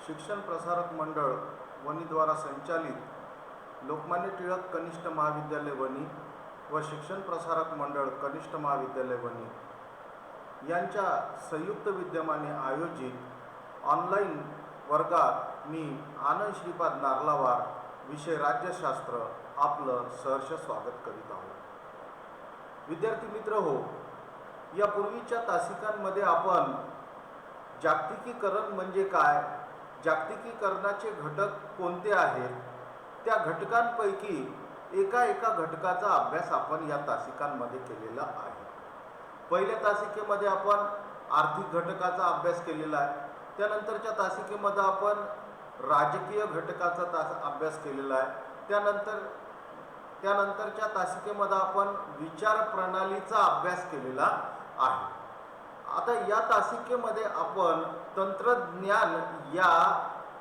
शिक्षण प्रसारक मंडळ वणीद्वारा संचालित लोकमान्य टिळक कनिष्ठ महाविद्यालय वणी व शिक्षण प्रसारक मंडळ कनिष्ठ महाविद्यालय वणी यांच्या संयुक्त विद्यमाने आयोजित ऑनलाईन वर्गात मी आनंद श्रीपाद नार्लावार विषय राज्यशास्त्र आपलं सहर्ष स्वागत करीत आहोत। विद्यार्थी मित्र हो, यापूर्वीच्या तासिकांमध्ये आपण जागतिकीकरण म्हणजे काय, जागतिकीकरणाचे घटक कोणते आहेत, त्या घटकांपैकी एका घटकाचा अभ्यास आपण या तासिकांमध्ये केलेला आहे। पहिल्या तासिकेमध्ये आपण आर्थिक घटकाचा अभ्यास केलेला आहे, त्यानंतरच्या तासिकेमध्ये आपण राजकीय घटकाचा अभ्यास केलेला आहे, त्यानंतरच्या तासिकेमध्ये आपण विचार प्रणालीचा अभ्यास केलेला आहे। आता या तासिकेमध्ये आपण तंत्रज्ञान या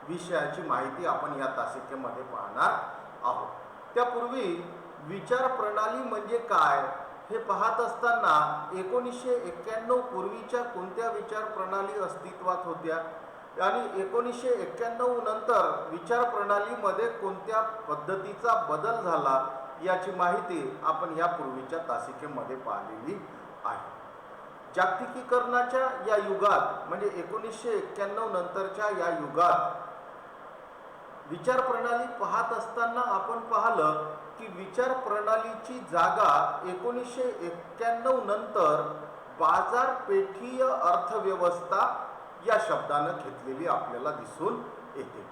विषयाची माहिती आपण या तासिकेमध्ये पाहणार आहोत। त्यापूर्वी विचार प्रणाली म्हणजे काय हे पाहत असताना 1991 पूर्वीच्या कोणत्या विचार प्रणाली अस्तित्वात होत्या आणि 1991 नंतर विचार प्रणालीमध्ये कोणत्या पद्धतीचा बदल झाला याची माहिती आपण या पूर्वीच्या तासिकेमध्ये पाहिलेली आहे। जागतिकीकरणाच्या या युगात म्हणजे 1991 नंतरच्या या युगात विचार प्रणाली पाहत असताना आपण पाहिलं की विचार प्रणालीची जागा 1991 नंतर बाजारपेठीय अर्थव्यवस्था या शब्दानं घेतलेली आपल्याला दिसून येते।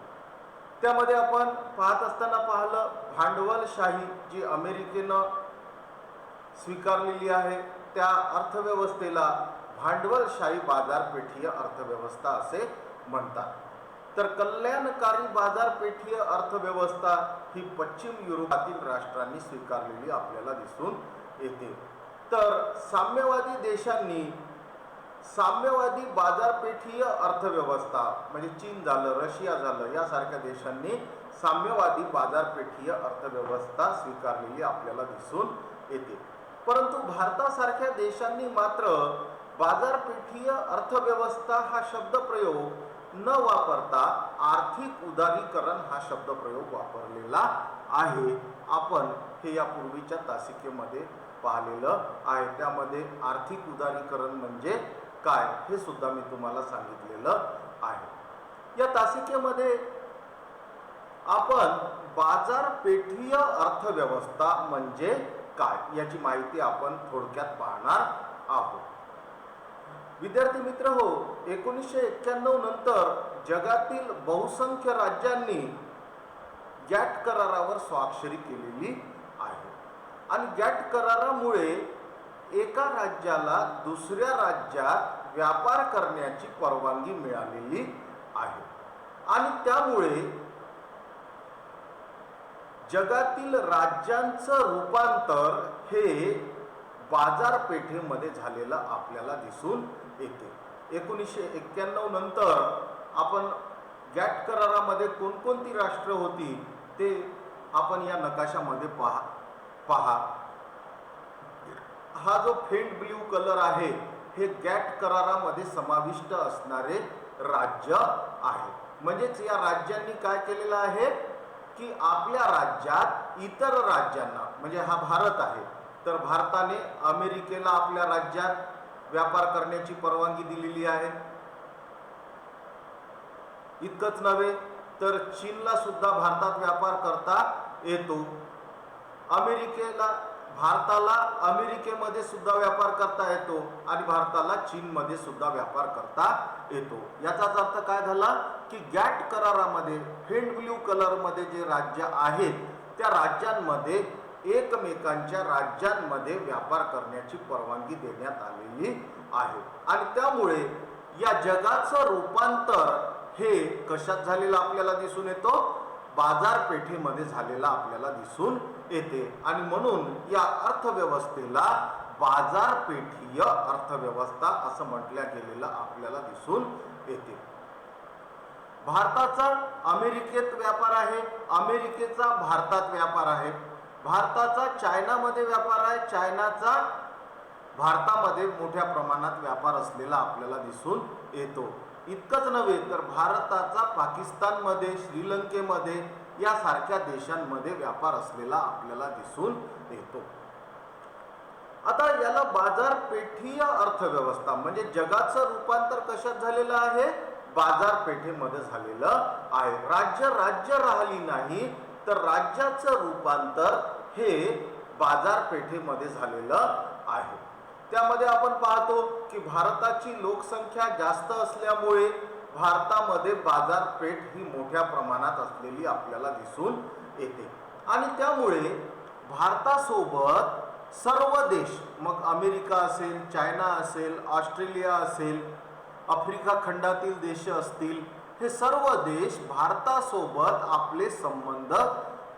त्यामध्ये आपण पाहत असताना पाहिलं भांडवलशाही जी अमेरिकेनं स्वीकारलेली आहे, त्या अर्थव्यवस्थेला भांडवलशाही बाजारपेठीय अर्थव्यवस्था असे म्हणतात। तर कल्याणकारी बाजारपेठीय अर्थव्यवस्था ही पश्चिम युरोपातील राष्ट्रांनी स्वीकारलेली आपल्याला दिसून येते। तर साम्यवादी देशांनी साम्यवादी बाजारपेठीय अर्थव्यवस्था म्हणजे चीन झालं, रशिया झालं, यासारख्या देशांनी साम्यवादी बाजारपेठीय अर्थव्यवस्था स्वीकारलेली आपल्याला दिसून येते। परंतु भारतासारख्या देशांनी मात्र बाजारपेठीय अर्थव्यवस्था हा शब्दप्रयोग न वापरता आर्थिक उदारीकरण हा शब्दप्रयोग वापरलेला आहे। आपण हे या पूर्वीच्या तासिकेमध्ये पाहिलेलं आहे। त्यामध्ये आर्थिक उदारीकरण म्हणजे काय हे सुद्धा मी तुम्हाला सांगितलेलं आहे। या तासिकेमध्ये आपण बाजारपेठीय अर्थव्यवस्था म्हणजे काय याची माहिती आपण थोडक्यात पाहणार आहोत। विद्यार्थी मित्र हो, 1991 नंतर जगातील बहुसंख्य राज्यांनी गॅट करारावर स्वाक्षरी केलेली आहे आणि गॅट करारामुळे एका राज्याला दुसऱ्या राज्यात व्यापार करण्याची परवानगी मिळालेली आहे आणि त्यामुळे जगातील राज्यांचं रूपांतर हे बाजारपेठेमध्ये झालेलं आपल्याला दिसून येते। 1991 नंतर आपण गॅट करारामध्ये कोणकोणती राष्ट्र होती ते आपण या नकाशामध्ये पहा। हा जो फेंट ब्ल्यू कलर आहे हे गॅट करारामध्ये समाविष्ट असणारे राज्य आहे। म्हणजेच या राज्यांनी काय केलेलं आहे की आपल्या राज्यात इतर राज्यांना म्हणजे हा भारत आहे, तर भारताने अमेरिकेला आपल्या राज्यात व्यापार करण्याची परवानगी दिलेली आहे। इतकंच नव्हे तर चीनला सुद्धा भारतात व्यापार करता येतो। भारताला अमेरिकेमध्ये सुद्धा व्यापार करता येतो आणि भारताला चीनमध्ये सुद्धा व्यापार करता येतो। याचाच अर्थ काय झाला की गॅट करारामध्ये फेंट ब्ल्यू कलरमध्ये जे राज्य आहेत त्या राज्यांमध्ये एकमेकांच्या राज्यांमध्ये व्यापार करण्याची परवानगी देण्यात आलेली आहे आणि त्यामुळे या जगाचं रूपांतर हे कशात झालेलं आपल्याला दिसून येतो, बाजारपेठेमध्ये झालेला आपल्याला दिसून येते आणि म्हणून या अर्थव्यवस्थेला बाजारपेठीय अर्थव्यवस्था असं म्हटलं गेलेलं आपल्याला दिसून येते। भारताचा अमेरिकेत व्यापार आहे, अमेरिकेचा भारतात व्यापार आहे, भारताचा चायनामध्ये व्यापार आहे, चायनाचा भारतामध्ये मोठ्या प्रमाणात व्यापार असलेला आपल्याला दिसून येतो। इतकंच नव्हे तर भारताचा पाकिस्तानमध्ये, श्रीलंकेमध्ये यासारख्या देशांमध्ये व्यापार असलेला आपल्याला दिसून येतो. आता याला बाजारपेठीय अर्थव्यवस्था म्हणजे जगाचं रूपांतर कशात झालेलं आहे? बाजारपेठेमध्ये झालेलं आहे. राज्य राहिली नाही तर राज्याचं रूपांतर हे बाजारपेठेमध्ये झालेलं आहे. त्यामध्ये आपण पाहतो की भारताची लोकसंख्या जास्त असल्यामुळे भारतामध्ये बाजारपेठ ही मोठ्या प्रमाणात असलेली आपल्याला दिसून येते आणि त्यामुळे भारतासोबत सर्व देश, मग अमेरिका असेल, चायना असेल, ऑस्ट्रेलिया असेल, आफ्रिका खंडातील देश असतील, हे सर्व देश भारतासोबत आपले संबंध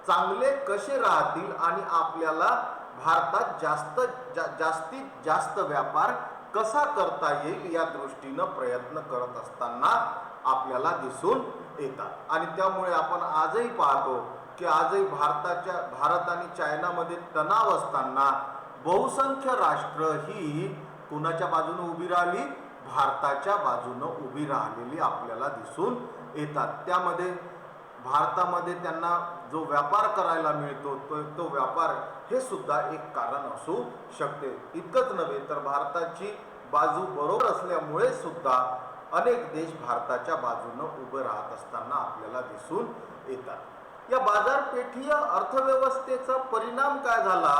चांगले कसे राहतील आणि आपल्याला भारतात जास्तीत जास्त व्यापार कसा करता येईल या दृष्टीनं प्रयत्न करत असताना आपल्याला दिसून येतात. आणि त्यामुळे आपण आजही पाहतो की आजही भारत आणि चायनामध्ये तणाव असताना बहुसंख्य राष्ट्र ही कोणाच्या बाजूने उभी राहिली? भारताच्या बाजूने उभी राहिलेली आपल्याला दिसून येतात. त्यामध्ये भारतामध्ये त्यांना जो व्यापार करायला मिळतो तो व्यापार हे सुद्धा एक कारण असू शकते. इतकंच नव्हे तर भारताची बाजू बरोबर असल्यामुळे सुद्धा अनेक देश भारताच्या बाजूने उभे राहत असताना आपल्याला दिसून येतात. या बाजारपेठीय अर्थव्यवस्थेचा परिणाम काय झाला?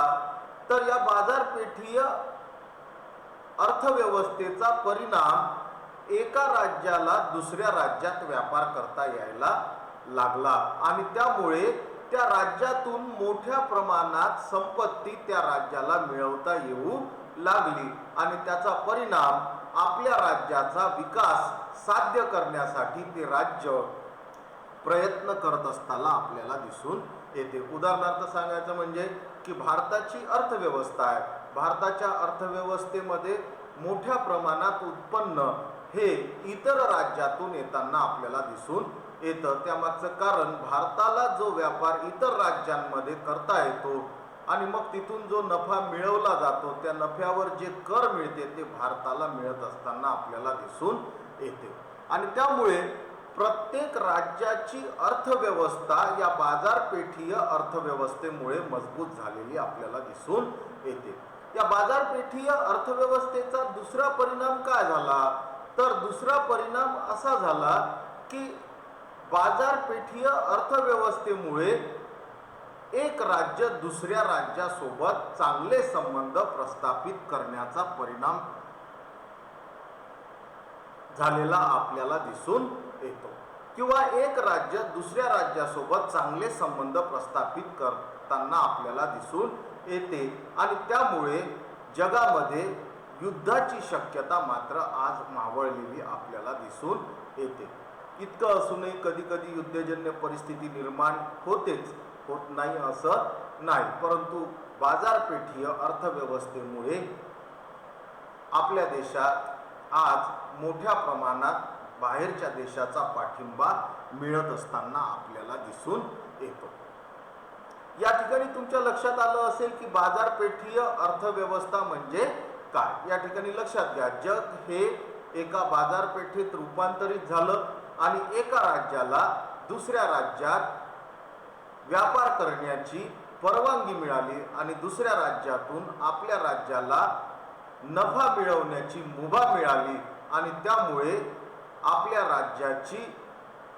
तर या बाजारपेठीय अर्थव्यवस्थेचा परिणाम एका राज्याला दुसऱ्या राज्यात व्यापार करता यायला लागला आणि त्यामुळे त्या राज्यातून मोठ्या प्रमाणात संपत्ती त्या राज्याला मिळवता येऊ लागली आणि त्याचा परिणाम आपल्या राज्याचा विकास साध्य करण्यासाठी ते राज्य प्रयत्न करत असताना आपल्याला दिसून येते. उदाहरणार्थ सांगायचं म्हणजे की भारताची अर्थव्यवस्था आहे. भारताच्या अर्थव्यवस्थेमध्ये मोठ्या प्रमाणात उत्पन्न हे इतर राज्यातून येताना आपल्याला दिसून येतं. त्यामागचं कारण भारताला जो व्यापार इतर राज्यांमध्ये करता येतो आणि मग तिथून जो नफा मिळवला जातो त्या नफ्यावर जे कर मिळते ते भारताला मिळत असताना आपल्याला दिसून येते आणि त्यामुळे प्रत्येक राज्याची अर्थव्यवस्था या बाजारपेठीय अर्थव्यवस्थेमुळे मजबूत झालेली आपल्याला दिसून येते. या बाजारपेठीय अर्थव्यवस्थेचा दुसरा परिणाम काय झाला? तर दुसरा परिणाम असा झाला की बाजारपेठीय अर्थव्यवस्थेमुळे एक राज्य दुसऱ्या राज्यासोबत चांगले संबंध प्रस्थापित करण्याचा परिणाम झालेला आपल्याला दिसून येतो किंवा एक राज्य दुसऱ्या राज्यासोबत चांगले संबंध प्रस्थापित करताना आपल्याला दिसून येते आणि त्यामुळे जगामध्ये युद्धाची शक्यता मात्र आज मावळलेली आपल्याला दिसून येते. इतकं असूनही कधी कधी युद्धजन्य परिस्थिती निर्माण होतेच, होत नाही असं नाही, परंतु बाजारपेठीय अर्थव्यवस्थेमुळे आपल्या देशात आज मोठ्या प्रमाणात बाहेरच्या देशाचा पाठिंबा मिळत असताना आपल्याला दिसून येतो. या ठिकाणी तुमच्या लक्षात आलं असेल की बाजारपेठीय अर्थव्यवस्था म्हणजे काय. या ठिकाणी लक्षात घ्या, जग हे एका बाजारपेठेत रूपांतरित झालं आणि एका राज्याला दुसऱ्या राज्यात व्यापार करण्याची परवानगी मिळाली आणि दुसऱ्या राज्यातून आपल्या राज्याला नफा मिळवण्याची मुभा मिळाली आणि त्यामुळे आपल्या राज्याची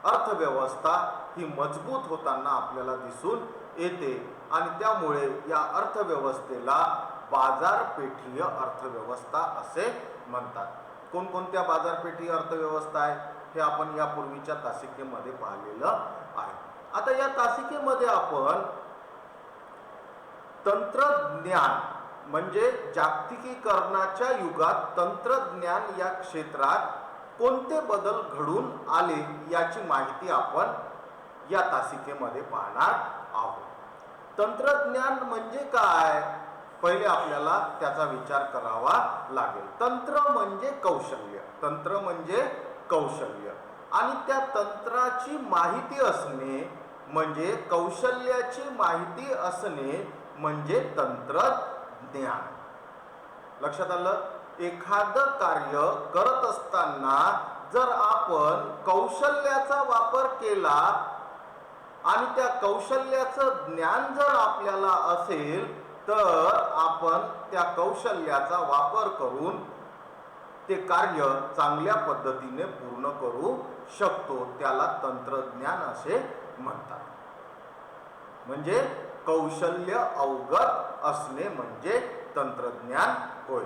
अर्थव्यवस्था ही मजबूत होताना आपल्याला दिसून येते आणि त्यामुळे या अर्थव्यवस्थेला बाजारपेठीय अर्थव्यवस्था असे म्हणतात. कोणकोणत्या बाजारपेठीय अर्थव्यवस्था आहे हे आपण यापूर्वीच्या तासिकेमध्ये पाहिलेलं आहे. आता या तासिकेमध्ये आपण तंत्रज्ञान म्हणजे जागतिकीकरणाच्या युगात तंत्रज्ञान या क्षेत्रात कोणते बदल घडून आले याची माहिती आपण या तासिकेमध्ये पाहणार आहोत. तंत्रज्ञान म्हणजे काय? पहिले आपल्याला त्याचा विचार करावा लागेल. तंत्र म्हणजे कौशल्य, तंत्र म्हणजे कौशल्य आणि त्या तंत्राची माहिती असणे म्हणजे कौशल्याची माहिती असणे म्हणजे तंत्रज्ञान. लक्षात आलं? एखादं कार्य करत असताना जर आपण कौशल्याचा वापर केला आणि त्या कौशल्याचं ज्ञान जर आपल्याला असेल तर आपण त्या कौशल्याचा वापर करून ते कार्य चांगल्या पद्धतीने पूर्ण करू शकतो. त्याला तंत्रज्ञान असे म्हणतात. म्हणजे कौशल्य अवगत असणे म्हणजे तंत्रज्ञान होय.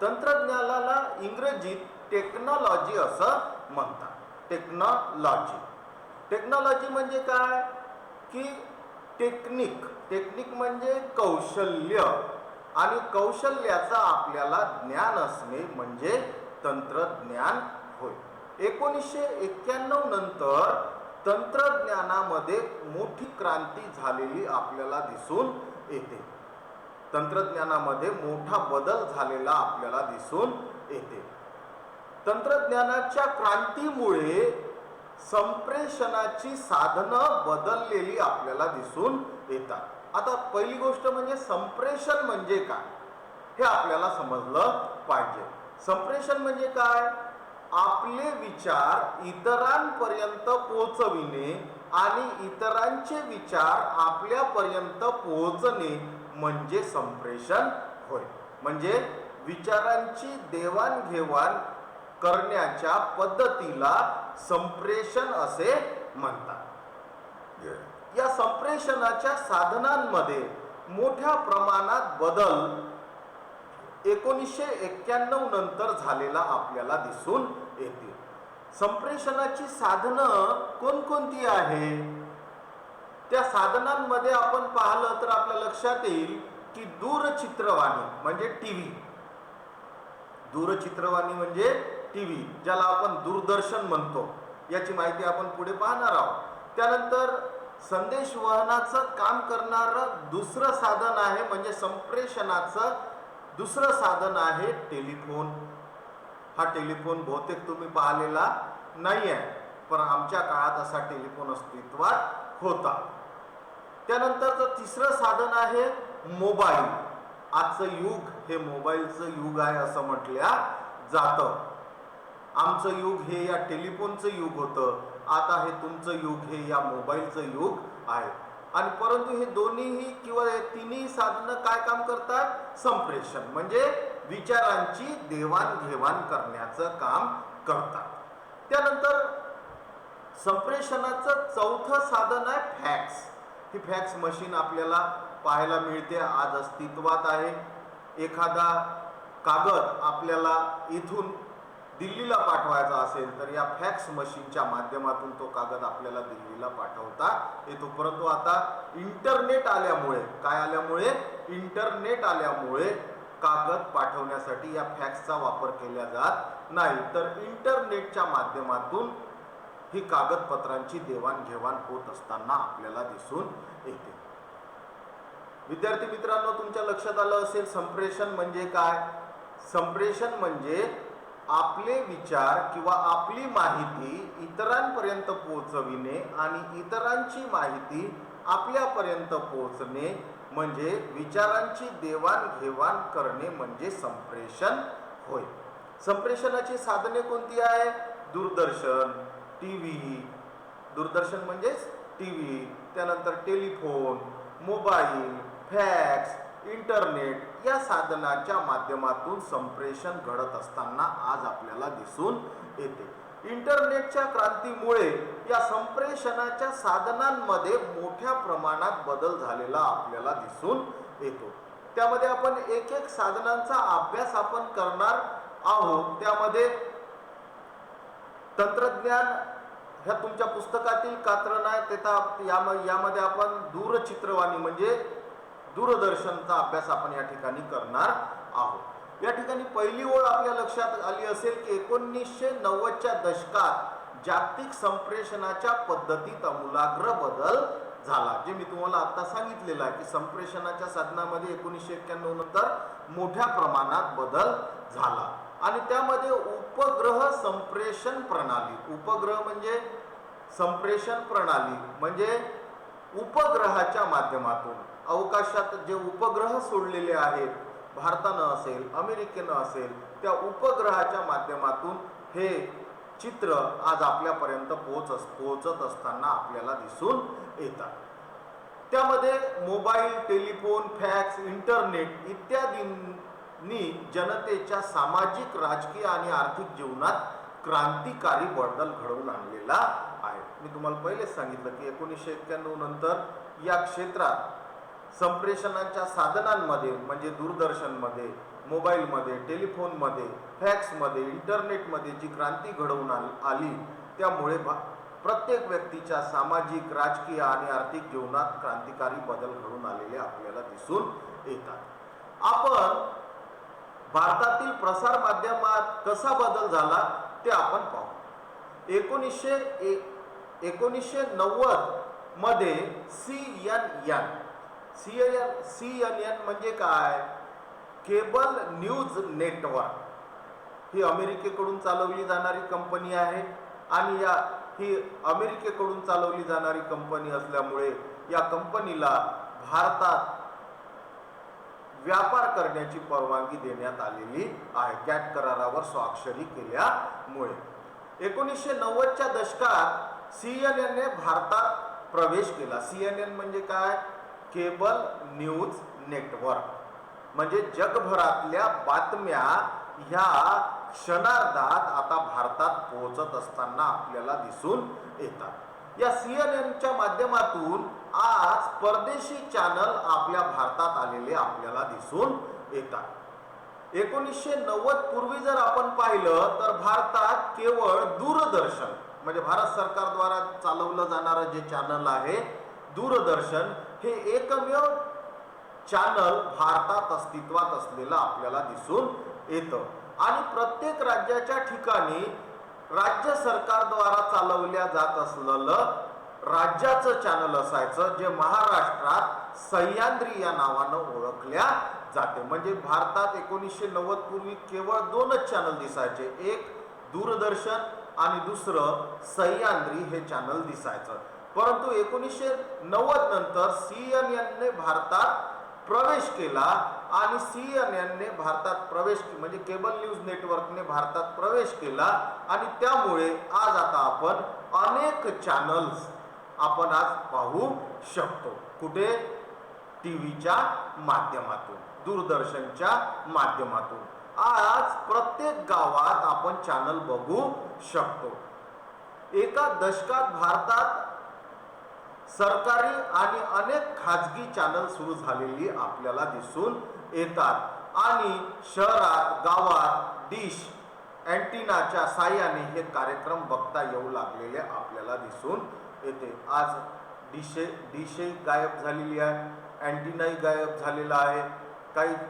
तंत्रज्ञानाला इंग्रजीत टेक्नॉलॉजी असं म्हणतात. टेक्नॉलॉजी म्हणजे काय की टेक्निक म्हणजे कौशल्य आणि कौशल्याचा आपल्याला ज्ञान असणे म्हणजे तंत्रज्ञान होय. 1991 नंतर तंत्रज्ञानामध्ये मोठी क्रांती झालेली आपल्याला दिसून येते. तंत्रज्ञानामध्ये मोठा बदल झालेला आपल्याला दिसून येते. तंत्रज्ञानाच्या क्रांतीमुळे संप्रेषणाची साधनं बदललेली आपल्याला दिसून येतात. आता पहिली गोष्ट म्हणजे संप्रेषण म्हणजे काय हे आपल्याला समजलं पाहिजे. संप्रेषण म्हणजे काय? आपले विचार इतरांपर्यंत पोहोचविणे आणि इतरांचे विचार आपल्यापर्यंत पोहोचणे म्हणजे संप्रेषण होय. म्हणजे विचारांची देवाणघेवाण करण्याच्या पद्धतीला संप्रेषण असे म्हणतात. या संप्रेषणाच्या साधनांमध्ये मोठ्या प्रमाणात बदल 1991 नंतर झालेला आपल्याला दिसून येते. संप्रेषणाची साधनं कोणकोणती आहेत? त्या साधनांमध्ये आपण पाहिलं तर आपल्या लक्षात येईल की दूरचित्रवाणी म्हणजे टीव्ही. दूरचित्रवाणी म्हणजे टीव्ही, ज्याला आपण दूरदर्शन म्हणतो, याची माहिती आपण पुढे पाहणार आहोत. त्यानंतर संदेशवहनाचं काम करणारं दुसरं साधन आहे म्हणजे संप्रेषणाचं दुसरं साधन आहे टेलिफोन. हा टेलिफोन बहुतेक तुम्ही पाहिलेला नाही आहे, पण आमच्या काळात असा टेलिफोन अस्तित्वात होता. त्यानंतरचं तिसरं साधन आहे मोबाईल. आजचं युग हे मोबाईलचं युग आहे असं म्हटल्या जातं. आमचं युग हे या टेलिफोनचं युग होतं, आता हे तुमचं युग हे या मोबाईलचं युग आहे. आणि परंतु हे दोन्हीही किंवा हे तिन्ही साधनं काय काम करतात? संप्रेषण म्हणजे विचारांची देवाणघेवाण करण्याचं काम करतात. त्यानंतर संप्रेषणाचं चौथं साधन आहे फॅक्स. ही फॅक्स मशीन आपल्याला पाहायला मिळते, आज अस्तित्वात आहे. एखादा कागद आपल्याला इथून दिल्लीला पाठवायचा असेल तर या फॅक्स मशीनच्या माध्यमातून तो कागद आपल्याला दिल्लीला पाठवता येतो. परंतु आता इंटरनेट आल्यामुळे इंटरनेट आल्यामुळे कागद पाठवण्यासाठी या फॅक्सचा वापर केला जात नाही, तर इंटरनेटच्या माध्यमातून ही कागदपत्रांची देवाणघेवाण होत असताना आपल्याला दिसून येते. विद्यार्थी मित्रांनो, तुमच्या लक्षात आलं असेल संप्रेषण म्हणजे काय? संप्रेषण म्हणजे आपले विचार किंवा आपली माहिती इतरांपर्यंत पोहोचविणे आणि इतरांची माहिती आपल्यापर्यंत पोहोचणे म्हणजे विचारांची देवाणघेवाण करणे म्हणजे संप्रेषण होय. संप्रेषणाची साधने कोणती आहे? दूरदर्शन, टीव्ही, दूरदर्शन म्हणजेच टीव्ही, त्यानंतर टेलिफोन, मोबाईल, फॅक्स, इंटरनेट या साधनाच्या माध्यमातून संप्रेषण घडत असताना आज आपल्याला दिसून येते. इंटरनेटच्या क्रांतीमुळे या संप्रेषणाच्या साधनांमध्ये मोठ्या प्रमाणात बदल झालेला आपल्याला दिसून येतो. त्यामध्ये आपण एक एक साधनांचा अभ्यास आपण करणार आहोत. त्यामध्ये तंत्रज्ञान ह्या तुमच्या पुस्तकातील कात्रण आहे, तेथे यामध्ये आपण दूरचित्रवाणी म्हणजे दूरदर्शनचा अभ्यास आपण या ठिकाणी करणार आहोत. या ठिकाणी पहिली ओळ आपल्या लक्षात आली असेल की 1990च्या दशकात जागतिक संप्रेषणाच्या पद्धतीत आमूलाग्र बदल झाला. जे मी तुम्हाला आता सांगितलेलं आहे की संप्रेषणाच्या साधनामध्ये 1991 नंतर मोठ्या प्रमाणात बदल झाला आणि त्यामध्ये उपग्रह संप्रेषण प्रणाली, उपग्रह म्हणजे संप्रेषण प्रणाली म्हणजे उपग्रहाच्या माध्यमातून अवकाशात जे उपग्रह सोडलेले आहेत, भारतानं असेल, अमेरिकेनं असेल, त्या उपग्रहाच्या माध्यमातून हे चित्र आज आपल्यापर्यंत पोहोचत असताना आपल्याला दिसून येतात. त्यामध्ये मोबाईल, टेलिफोन, फॅक्स, इंटरनेट इत्यादींनी जनतेच्या सामाजिक, राजकीय आणि आर्थिक जीवनात क्रांतिकारी बदल घडवून आणलेला आहे. मी तुम्हाला पहिलेच सांगितलं की 1991 नंतर या क्षेत्रात संप्रेषणाच्या साधनांमध्ये म्हणजे दूरदर्शनमध्ये, मोबाईलमध्ये, टेलिफोनमध्ये, फॅक्समध्ये, इंटरनेटमध्ये जी क्रांती घडवून आली त्यामुळे प्रत्येक व्यक्तीच्या सामाजिक, राजकीय आणि आर्थिक जीवनात क्रांतिकारी बदल घडून आलेले आपल्याला दिसून येतात. आपण भारतातील प्रसार माध्यमात कसा बदल झाला ते आपण पाहू. 1990 मध्ये CNN म्हणजे काय? केबल न्यूज नेटवर्क ही अमेरिकेकडून चालवली जाणारी कंपनी आहे आणि ही अमेरिकेकडून चालवली जाणारी कंपनी असल्यामुळे या कंपनीला भारतात व्यापार करण्याची परवानगी देण्यात आलेली आहे, कॅट करारावर स्वाक्षरी केल्यामुळे. 1990च्या दशकात CNN ने भारतात प्रवेश केला. CNN म्हणजे काय? केबल न्यूज नेटवर्क म्हणजे जगभरातल्या बातम्या ह्या क्षणार्धात आता भारतात पोहोचत असताना आपल्याला दिसून येतात. या CNNच्या माध्यमातून आज परदेशी चॅनल आपल्या भारतात आलेले आपल्याला दिसून येतात. 1990 पूर्वी जर आपण पाहिलं तर भारतात केवळ दूरदर्शन म्हणजे भारत सरकारद्वारा चालवलं जाणारं जे चॅनल आहे दूरदर्शन हे एकमेव चॅनल भारतात अस्तित्वात असलेलं आपल्याला दिसून येतं आणि प्रत्येक राज्याच्या ठिकाणी राज्य सरकारद्वारा चालवल्या जात असलेलं राज्याचं चॅनल असायचं जे महाराष्ट्रात सह्याद्री या नावानं ओळखल्या जाते. म्हणजे भारतात 1990 पूर्वी केवळ 2च चॅनल दिसायचे, एक दूरदर्शन आणि दुसरं सह्याद्री हे चॅनल दिसायचं. परंतु 1990 नंतर CNN ने भारतात प्रवेश केला आणि CNN ने भारतात प्रवेश म्हणजे केबल न्यूज नेटवर्कने भारतात प्रवेश केला आणि त्यामुळे आज आता आपण अनेक चॅनल्स आपण आज पाहू शकतो. कुठे? टीव्हीच्या माध्यमातून, दूरदर्शनच्या माध्यमातून. आज प्रत्येक गावात आपण चॅनल बघू शकतो. एका दशकात भारतात सरकारी आणि अनेक खाजगी चॅनल सुरू झालेली आपल्याला दिसून येतात आणि शहरात, गावात डिश अँटिनाच्या साहाय्याने हे कार्यक्रम बघता येऊ लागलेले आपल्याला दिसून येते. आज डिशही गायब झालेली आहे, अँटिनाही गायब झालेला आहे.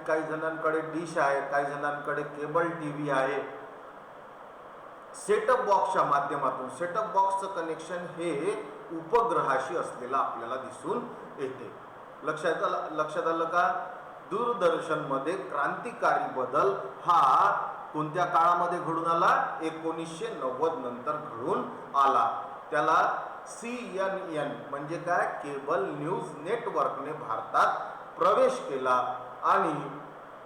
काही जणांकडे डिश आहे, काही जणांकडे केबल टीव्ही आहे. सेटअप बॉक्सच्या माध्यमातून सेटअप बॉक्सचं कनेक्शन हे उपग्रहाशी असलेलं आपल्याला दिसून येते. लक्षात आलं का? दूरदर्शनमध्ये क्रांतिकारी बदल हा कोणत्या काळामध्ये घडून आला? 1990 नंतर घडून आला. त्याला CNN म्हणजे काय? केबल न्यूज नेटवर्कने भारतात प्रवेश केला आणि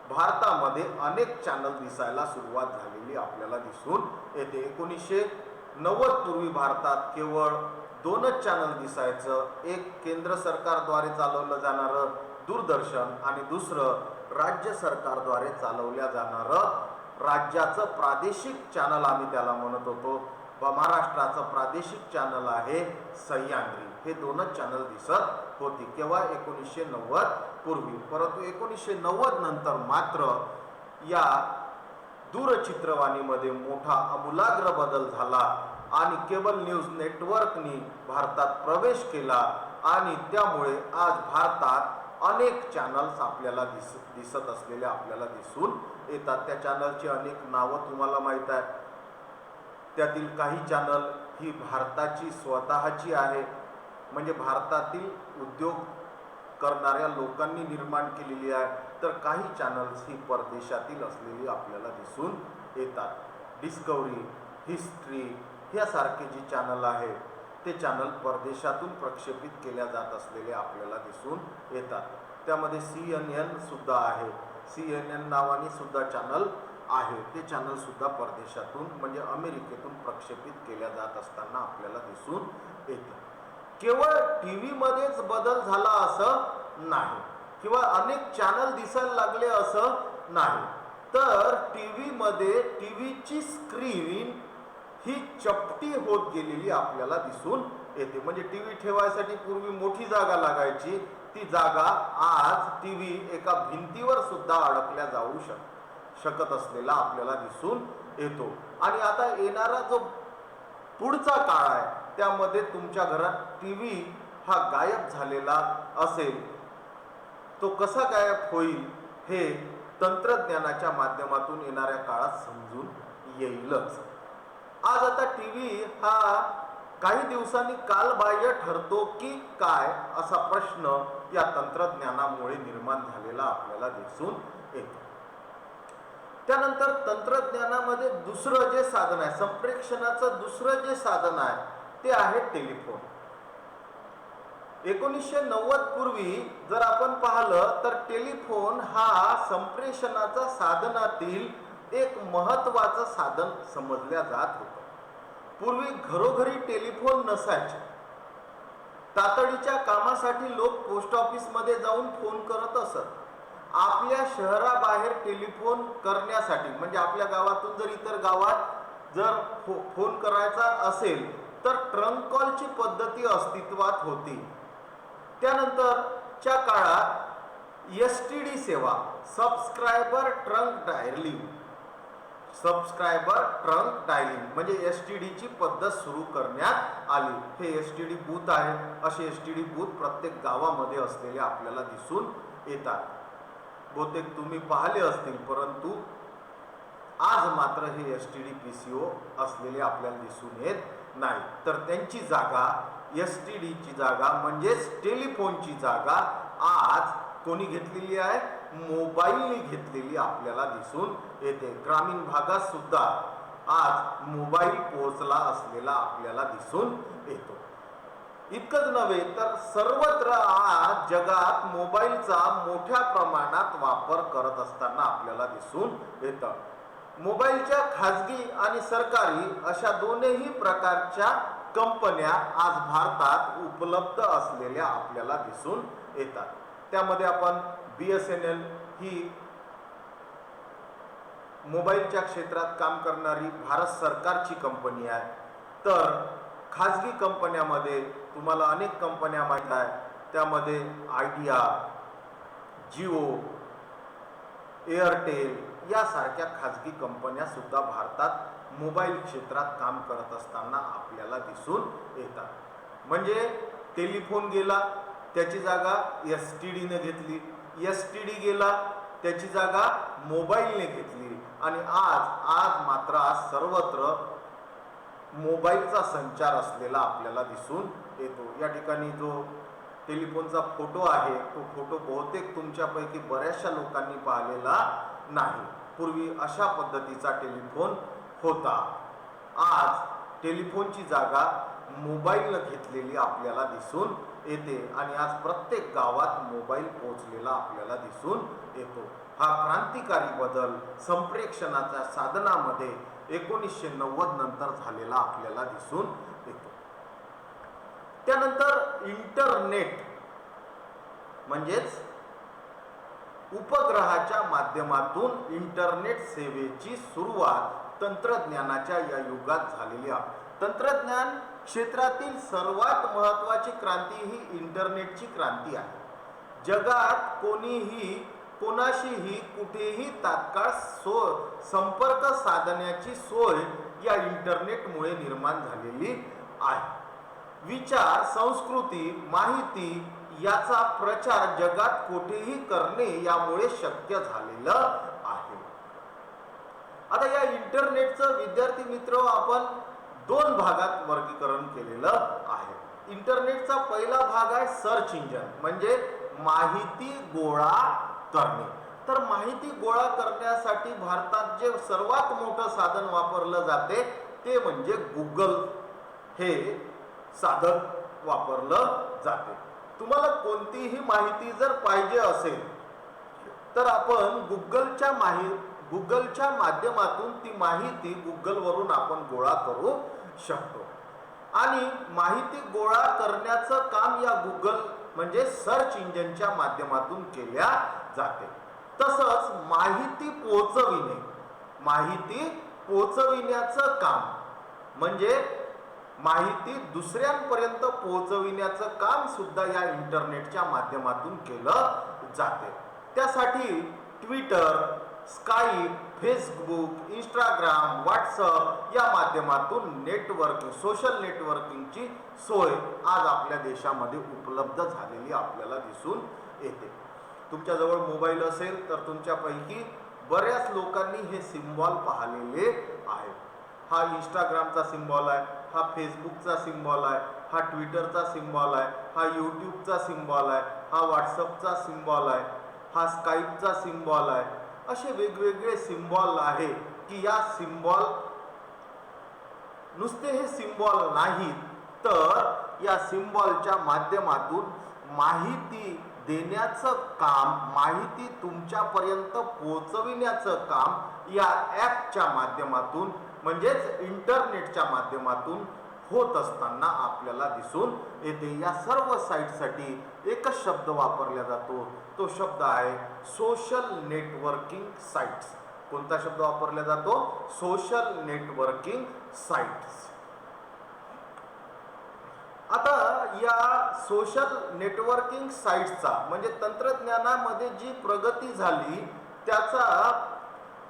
भारतामध्ये अनेक चॅनल दिसायला सुरुवात झालेली आपल्याला दिसून येते. 1990 पूर्वी भारतात केवळ 2च चॅनल दिसायचं, एक केंद्र सरकारद्वारे चालवलं जाणारं दूरदर्शन आणि दुसरं राज्य सरकारद्वारे चालवल्या जाणारं राज्याचं प्रादेशिक चॅनल आम्ही त्याला म्हणत होतो. महाराष्ट्राचं प्रादेशिक चॅनल आहे सह्याद्री. हे 2च चॅनल दिसत होती केव्हा? 1990 पूर्वी. परंतु 1990 नंतर मात्र या दूरचित्रवाणीमध्ये मोठा आमूलाग्र बदल झाला आणि केबल न्यूज नेटवर्कनी भारतात प्रवेश केला आणि त्यामुळे आज भारतात अनेक चॅनल्स आपल्याला दिसत असलेले आपल्याला दिसून येतात. त्या चॅनलची अनेक नावं तुम्हाला माहीत आहे. त्यातील काही चॅनल ही भारताची स्वतःची आहे म्हणजे भारतातील उद्योग करणाऱ्या लोकांनी निर्माण केलेली आहे, तर काही चॅनल्स ही परदेशातील असलेली आपल्याला दिसून येतात. डिस्कवरी, हिस्ट्री ह्यासारखे जे चॅनल आहे ते चॅनल परदेशातून प्रक्षेपित केल्या जात असलेले आपल्याला दिसून येतात. त्यामध्ये CNN सुद्धा आहे. CNN नावाने सुद्धा चॅनल आहे ते चॅनल सुद्धा परदेशातून म्हणजे अमेरिकेतून प्रक्षेपित केल्या जात असताना आपल्याला दिसून येते. केवळ टी व्हीमध्येच बदल झाला असं नाही किंवा अनेक चॅनल दिसायला लागले असं नाही, तर टी व्हीमध्ये टी व्हीची स्क्रीन ही चपटी होत गेलेली आपल्याला दिसून येते. म्हणजे टी व्ही ठेवायसाठी पूर्वी मोठी जागा लागायची, ती जागा आज टी व्ही एका भिंतीवर सुद्धा अडकल्या जाऊ शकत असलेला आपल्याला दिसून येतो. आणि आता येणारा जो पुढचा काळ आहे त्यामध्ये तुमच्या घरात टी व्ही हा गायब झालेला असेल. तो कसा गायब होईल हे तंत्रज्ञानाच्या माध्यमातून येणाऱ्या काळात समजून येईलच. आज आता टी व्ही हा काही दिवसांनी कालबाह्य ठरतो की काय असा प्रश्न या तंत्रज्ञानामुळे निर्माण झालेला आपल्याला दिसून येतो. त्यानंतर तंत्रज्ञानामध्ये दुसरं जे साधन आहे, संप्रेषणाचं दुसरं जे साधन आहे ते आहे टेलिफोन. 1990 पूर्वी जर आपण पाहिलं तर टेलिफोन हा संप्रेषणाचा साधनातील एक महत्त्वाचं साधन समजल्या जात होतं. पूर्वी घरोघरी टेलिफोन नसायचे. तातडीच्या कामासाठी लोक पोस्ट ऑफिसमध्ये जाऊन फोन करत असत. आपल्या शहराबाहेर टेलिफोन करण्यासाठी म्हणजे आपल्या गावातून जर इतर गावात जर फोन करायचा असेल तर ट्रंक कॉलची पद्धती अस्तित्वात होती. त्यानंतरच्या काळात STD सेवा, सबस्क्रायबर ट्रंक डायलिंग म्हणजे STDची पद्धत सुरू करण्यात आली. हे STD बूथ आहे. असे STD बूथ प्रत्येक गावामध्ये असलेले आपल्याला दिसून येतात. बहुतेक तुम्ही पाहिले असतील, परंतु आज मात्र हे STD PCO असलेले आपल्याला दिसून येत नाही. तर त्यांची जागा STDची जागा म्हणजेच टेलिफोनची जागा आज कोणी घेतलेली आहे? मोबाईलने घेतलेली आपल्याला दिसून येते. ग्रामीण भागात सुद्धा आज मोबाईल पोहोचला असलेला आपल्याला दिसून येतो. इतकंच नव्हे तर सर्वत्र आज जगात मोबाईलचा मोठ्या प्रमाणात वापर करत असताना आपल्याला दिसून येतं. मोबाईलच्या खाजगी आणि सरकारी अशा दोन्ही प्रकारच्या कंपन्या आज भारतात उपलब्ध असलेल्या आपल्याला दिसून येतात. त्यामध्ये आपण BSNL ही मोबाईलच्या क्षेत्रात काम करणारी भारत सरकारची कंपनी आहे. तर खाजगी कंपन्यामध्ये तुम्हाला अनेक कंपन्या माहीत आहे. त्यामध्ये आयडिया, जिओ, एअरटेल यासारख्या खाजगी कंपन्या सुद्धा भारतात मोबाईल क्षेत्रात काम करत असताना आपल्याला दिसून येतात. म्हणजे टेलिफोन गेला त्याची जागा STDने घेतली, STD गेला त्याची जागा मोबाईलने घेतली आणि आज मात्र सर्वत्र मोबाईलचा संचार असलेला आपल्याला दिसून येतो. या ठिकाणी जो टेलिफोनचा फोटो आहे तो फोटो बहुतेक तुमच्यापैकी बऱ्याचशा लोकांनी पाहिलेला नाही. पूर्वी अशा पद्धतीचा टेलिफोन होता. आज टेलिफोनची जागा मोबाईलने घेतलेली आपल्याला दिसून येते आणि आज प्रत्येक गावात मोबाईल पोहोचलेला आपल्याला दिसून येतो. हा क्रांतिकारी बदल संप्रेषणाच्या साधनामध्ये 1990 नंतर झालेला आपल्याला दिसून येतो. त्यानंतर इंटरनेट म्हणजेच उपग्रहाच्या माध्यमातून इंटरनेट सेवेची सुरुवात तंत्रज्ञानाच्या या युगात झालेली आहे. तंत्रज्ञान क्षेत्रातील सर्वात महत्त्वाची क्रांती ही इंटरनेटची क्रांती आहे. जगात कोणाशीही कुठेही तात्काळ संपर्क साधण्याची सोय या इंटरनेटमुळे निर्माण झालेली आहे. विचार, संस्कृती, माहिती याचा प्रचार जगात कुठेही करणे यामुळे शक्य झालेलं आहे. आता या इंटरनेटचं विद्यार्थी मित्र आपण दोन भागात वर्गीकरण केलेलं आहे. इंटरनेटचा पहिला भाग आहे सर्च इंजिन म्हणजे माहिती गोळा करणे. तर माहिती गोळा करण्यासाठी भारतात जे सर्वात मोठं साधन वापरलं जाते ते म्हणजे गुगल हे साधन वापरलं जाते. तुम्हाला कोणतीही माहिती जर पाहिजे असेल तर आपण गुगलच्या माध्यमातून ती माहिती गुगलवरून आपण गोळा करू शकतो आणि माहिती गोळा करण्याचं काम या गुगल म्हणजे सर्च इंजिनच्या माध्यमातून केल्या जाते। तसंच माहिती पोहोचविण्याचं काम म्हणजे माहिती दुसऱ्यांपर्यंत पोहोचविण्याचं काम सुद्धा या इंटरनेटच्या माध्यमातून केलं जाते। त्यासाठी Twitter, Skype, Facebook, Instagram, WhatsApp या माध्यमातून सोशल नेटवर्किंगची सोय आज आपल्या देशामध्ये उपलब्ध झालेली आपल्याला दिसून येते। तुमच्याजवळ मोबाईल असेल तर तुमच्यापैकी बऱ्याच लोकांनी हे सिम्बॉल पाहिलेले आहे। हा इंस्टाग्रामचा सिम्बॉल आहे, हा फेसबुकचा सिम्बॉल आहे, हा ट्विटरचा सिम्बॉल आहे, हा यूट्यूबचा सिम्बॉल आहे, हा व्हॉट्सअपचा सिम्बॉल आहे, हा स्काईपचा सिम्बॉल आहे। असे वेगवेगळे सिम्बॉल आहे की या सिम्बॉल नुसते हे सिम्बॉल नाहीत तर या सिम्बॉलच्या माध्यमातून माहिती देण्याचं काम, माहिती तुमच्यापर्यंत पोहोचविण्याचं काम या ॲपच्या माध्यमातून म्हणजेच इंटरनेटच्या माध्यमातून होत असताना आपल्याला दिसून येते। या सर्व साईटसाठी एकच शब्द वापरला जातो, तो शब्द आहे सोशल नेटवर्किंग साइट्स। कोणता शब्द वापरला जातो? Social networking sites. आता या सोशल नेटवर्किंग साइट्सचा म्हणजे तंत्रज्ञानामध्ये जी प्रगती झाली त्याचा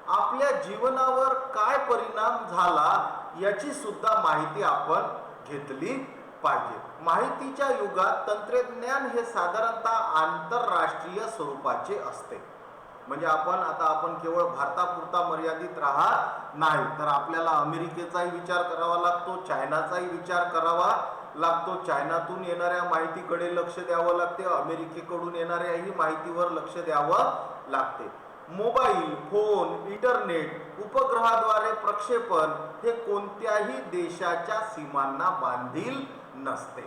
आपल्या जीवनावर काय परिणाम झाला याची सुद्धा माहिती आपण घेतली पाहिजे। माहितीच्या युगात तंत्रज्ञान हे साधारणतः आंतरराष्ट्रीय स्वरूपाचे असते। म्हणजे आपण केवळ भारतापुरता मर्यादित राहत नाही तर आपल्याला अमेरिकेचाही विचार करावा लागतो, चायनाचाही विचार करावा लागतो, चायनातून येणाऱ्या माहितीकडे लक्ष द्यावं लागते, अमेरिकेकडून येणाऱ्याही माहितीवर लक्ष द्यावं लागते। मोबाईल फोन, इंटरनेट, उपग्रहाद्वारे प्रक्षेपण हे कोणत्याही देशाच्या सीमांना बांधील नसते।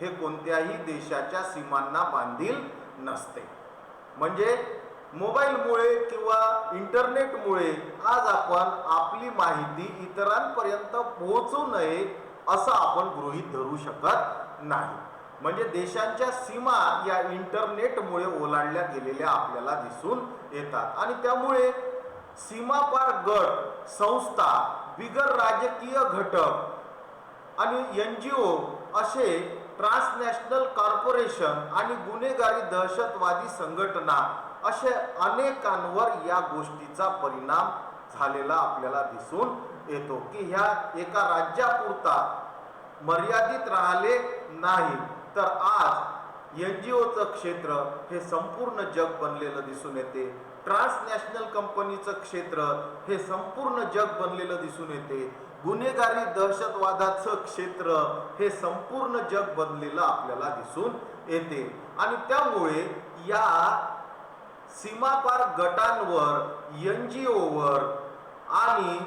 हे कोणत्याही देशाच्या सीमांना बांधील नसते। म्हणजे मोबाईलमुळे किंवा इंटरनेटमुळे आज आपण आपली माहिती इतरांपर्यंत पोहोचू नये असं आपण गृहीत धरू शकत नाही। म्हणजे देशांच्या सीमा या इंटरनेटमुळे ओलांडल्या गेलेल्या आपल्याला दिसून येतात आणि त्यामुळे सीमापार गट, संस्था, बिगर राजकीय घटक आणि NGO असे ट्रान्सनॅशनल कॉर्पोरेशन आणि गुन्हेगारी दहशतवादी संघटना असे अनेकांवर या गोष्टीचा परिणाम झालेला आपल्याला दिसून येतो की ह्या एका राज्यापुरता मर्यादित राहिले नाही तर आज NGOचं क्षेत्र हे संपूर्ण जग बनलेलं दिसून येते। ट्रान्सनॅशनल कंपनीचं क्षेत्र हे संपूर्ण जग बनलेलं दिसून येते। गुन्हेगारी दहशतवादाचं क्षेत्र हे संपूर्ण जग बनलेलं आपल्याला दिसून येते आणि त्यामुळे या सीमापार गटांवर, NGOवर आणि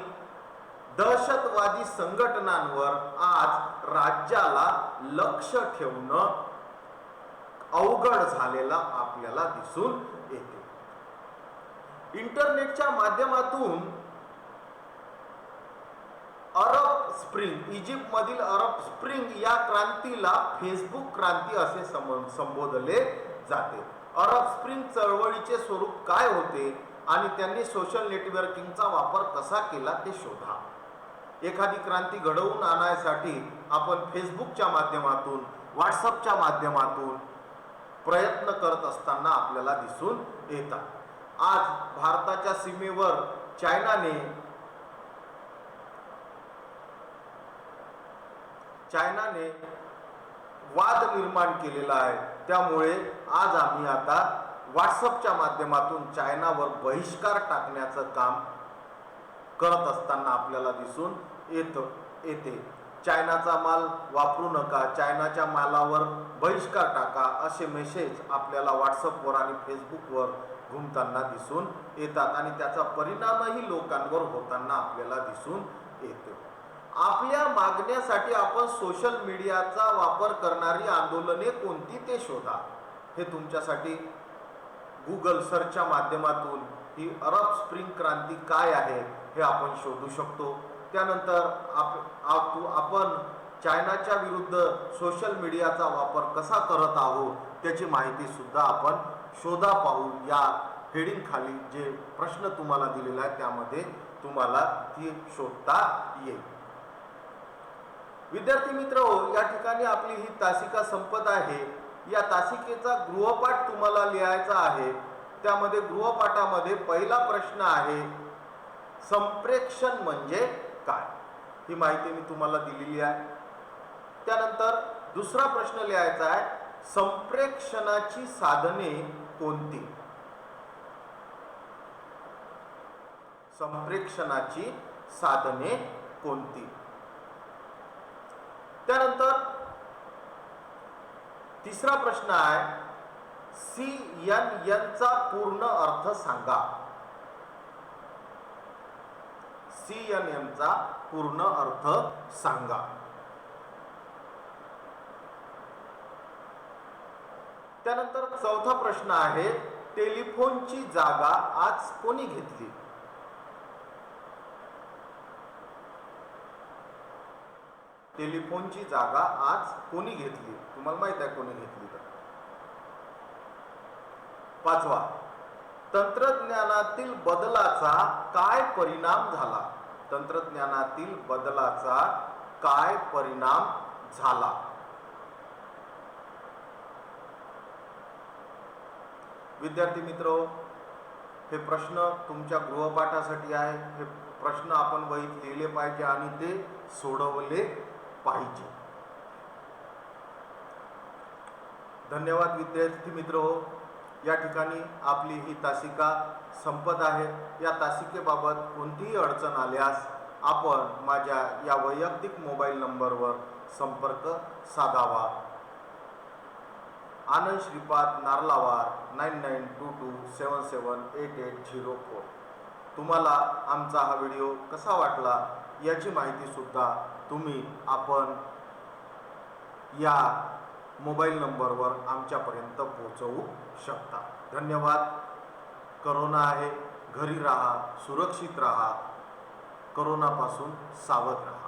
दहशतवादी संघटनांवर आज राज्याला लक्ष ठेवणं अवघड झालेला आपल्याला दिसून येते। इंटरनेटच्या माध्यमातून अरब स्प्रिंग, इजिप्तमधील अरब स्प्रिंग या क्रांतीला फेसबुक क्रांती असे संबोधले जाते। अरब स्प्रिंग चळवळीचे स्वरूप काय होते आणि त्यांनी सोशल नेटवर्किंगचा वापर कसा केला ते शोधा। एखादी क्रांती घडवून आणण्यासाठी आपण फेसबुकच्या माध्यमातून, व्हॉट्सअपच्या माध्यमातून प्रयत्न करत असताना आपल्याला दिसून येतात। आज भारताच्या सीमेवर चायनाने वाद निर्माण केलेला आहे। त्यामुळे आज आम्ही आता व्हॉट्सअपच्या माध्यमातून चायनावर बहिष्कार टाकण्याचं काम करत असताना आपल्याला दिसून येते। चायनाचा माल वापरू नका, चायनाच्या मालावर बहिष्कार टाका असे मेसेज आपल्याला व्हॉट्सअपवर आणि फेसबुकवर घुमताना दिसून येतात आणि त्याचा परिणामही लोकांवर होताना आपल्याला दिसून येतो। आपल्या मागण्यासाठी आपण सोशल मीडियाचा वापर करणारी आंदोलने कोणती ते शोधा। हे तुमच्यासाठी गुगल सर्चच्या माध्यमातून ही अरब स्प्रिंग क्रांती काय आहे हे आपण शोधू शकतो. त्यानंतर आपण चायनाच्या विरुद्ध सोशल मीडियाचा वापर कसा करत आहोत त्याची माहिती सुद्धा आपण शोधा पाहू. या हेडिंग खाली जे प्रश्न तुम्हाला दिलेला आहे त्यामध्ये तुम्हाला ती शोधता येईल. विद्यार्थी मित्र हो, या ठिकाणी आपली ही तासिका संपत आहे. या तासिकेचा गृहपाठ तुम्हाला लिहायचा आहे. त्यामध्ये गृहपाठामध्ये पहिला प्रश्न आहे संप्रेक्षण म्हणजे काय, ही माहिती मी तुम्हाला दिलेली आहे. त्यानंतर दुसरा प्रश्न लिहायचा आहे संप्रेक्षणाची साधने कोणती. संप्रेक्षणाची साधने कोणती. त्यानंतर तिसरा प्रश्न आहे CNN चा पूर्ण अर्थ सांगा. CNN चा पूर्ण अर्थ सांगा. त्यानंतर चौथा प्रश्न आहे टेलिफोनची जागा आज कोणी घेतली. टेलिफोनची जागा आज कोणी घेतली, तुम्हाला माहित आहे कोणी घेतली तर. पाचवा तंत्रज्ञानातील बदलाचा काय परिणाम झाला. तंत्रज्ञानातील बदलाचा काय परिणाम झाला. विद्यार्थी मित्र, हे प्रश्न तुमच्या गृहपाठासाठी आहे. हे प्रश्न आपण वहीत लिहिले पाहिजे आणि ते सोडवले पाहिजे. धन्यवाद विद्यार्थी मित्र हो. या ठिकाणी आपली ही तासिका संपत आहे. या तासिकेबाबत कोणतीही अडचण आल्यास आपण माझ्या या वैयक्तिक मोबाईल नंबरवर संपर्क साधावा. आनंद श्रीपाद नारलावार 9922778804. तुम्हाला आमचा हा व्हिडिओ कसा वाटला याची माहिती सुद्धा तुम्ही आपण या मोबाईल नंबरवर आमच्यापर्यंत पोहोचवू शकता. धन्यवाद. करोना आहे, घरी राहा, सुरक्षित राहा, करोनापासून सावध राहा.